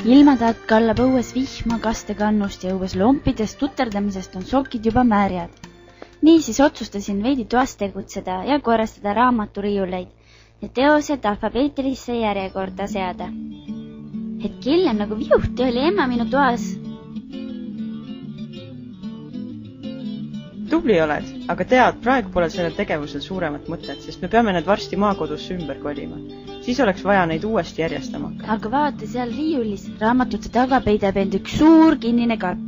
Ilmataat kallab õues vihma kastekannust ja õues lompidest tuterdamisest on sokid juba märjad. Niisiis otsustasin veidi toas tegutseda ja korrastada raamaturiiuleid ja teosed alfabeetilisse järjekorda seada. Hetk hiljem nagu viuhti oli ema minu toas. Tubli oled, aga tead, praegu pole sellel tegevusel suuremat mõtet, sest me peame need varsti maakodusse ümber kolima. Siis oleks vaja neid uuesti järjestama. Aga vaata seal riiulis, raamatute taga peidab end üks suur kinnine karp.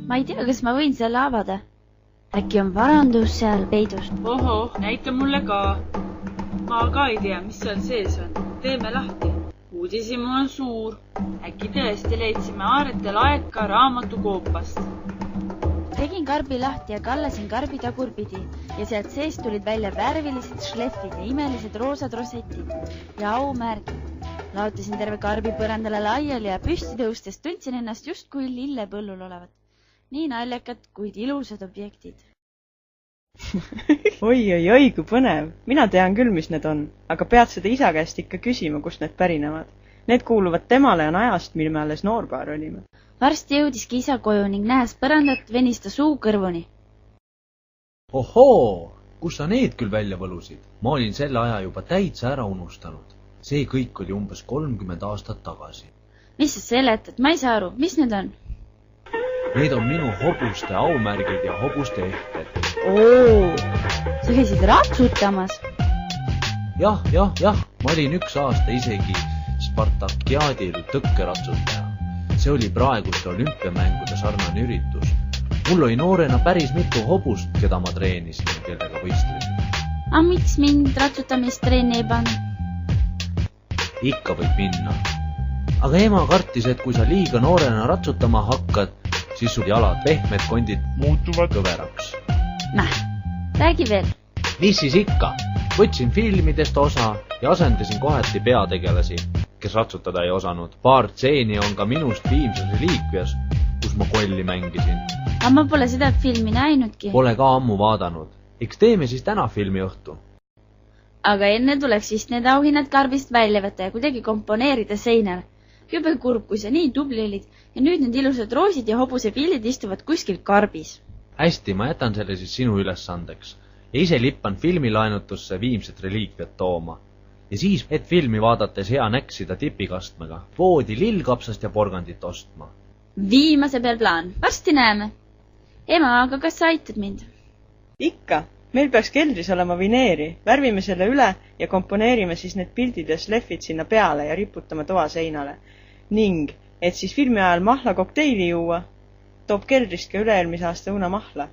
Ma ei tea, kas ma võin selle avada. Äkki on varandus seal peidust? Oho, näita mulle ka. Ma ka ei tea, mis seal sees on. Teeme lahti. Uudisimu on suur. Äkki tõesti leidsime Aarete laeka raamatukoopast. Tegin karbi lahti ja kallasin karbi tagurpidi ja sealt sees tulid välja värvilised šlefid ja imelised roosad rosetid ja aumärgid. Laotasin terve karbi põrandale laiali ja püsti tõustes tundsin ennast justkui lillepõllul olevat. Nii naljakad, kuid ilusad objektid. Oi, kui põnev. Mina tean küll, mis need on, aga pead seda isa käest ikka küsima, kust need pärinevad. Need kuuluvad temale ja ajast, mil me alles noorpaar olime. Varsti jõudiski isa koju ning nähes põrandat venista suu kõrvuni. Ohoo, kus sa need küll välja võlusid? Ma olin selle aja juba täitsa ära unustanud. See kõik oli umbes 30 aastat tagasi. Mis sa seletad? Ma ei saa aru. Mis need on? Need on minu hobuste aumärgid ja hobuste ehted. Oo, sa käisid ratsutamas? Jah. Ma olin 1 aasta isegi Spartakiaadil tõkkeratsutaja. See oli praeguste olümpiamängude sarnane üritus. Mul oli noorena päris mitu hobust, keda ma treenisin ja kellega võistlesin. A miks mind ratsutamist treeni ei pannud? Ikka võib minna. Aga ema kartis, et kui sa liiga noorena ratsutama hakkad, siis sul jalad pehmed kondid muutuvad kõveraks. Räägi veel. Mis siis ikka? Võtsin filmidest osa ja asendasin kohati peategelasi, kes ratsutada ei osanud. Paar tseeni on ka minust Viimses reliikvias, kus ma kolli mängisin. Aga ma pole seda filmi näinudki. Pole ka ammu vaadanud. Eks teeme siis täna filmi õhtu. Aga enne tuleks vist need auhinnad karbist välja võtta ja kuidagi komponeerida seinale. Jube kurb, kui sa nii tubli olid ja nüüd need ilusad roosid ja hobuse pildid istuvad kuskil karbis. Hästi, ma jätan selle siis sinu ülesandeks. Ja ise lippan filmilaenutusse Viimset reliikviat tooma. Ja siis, et filmi vaadates hea näksida tipikastmega, poodi lillkapsast ja porgandit ostma. Viimase peal plaan. Varsti näeme. Ema, aga kas sa aitad mind? Ikka. Meil peaks keldris olema vineeri. Värvime selle üle ja komponeerime siis need pildid ja slefid sinna peale ja riputame toa seinale. Ning, et siis filmi ajal mahla kokteili juua, toob keldrist ka üle-eelmise aasta unamahla.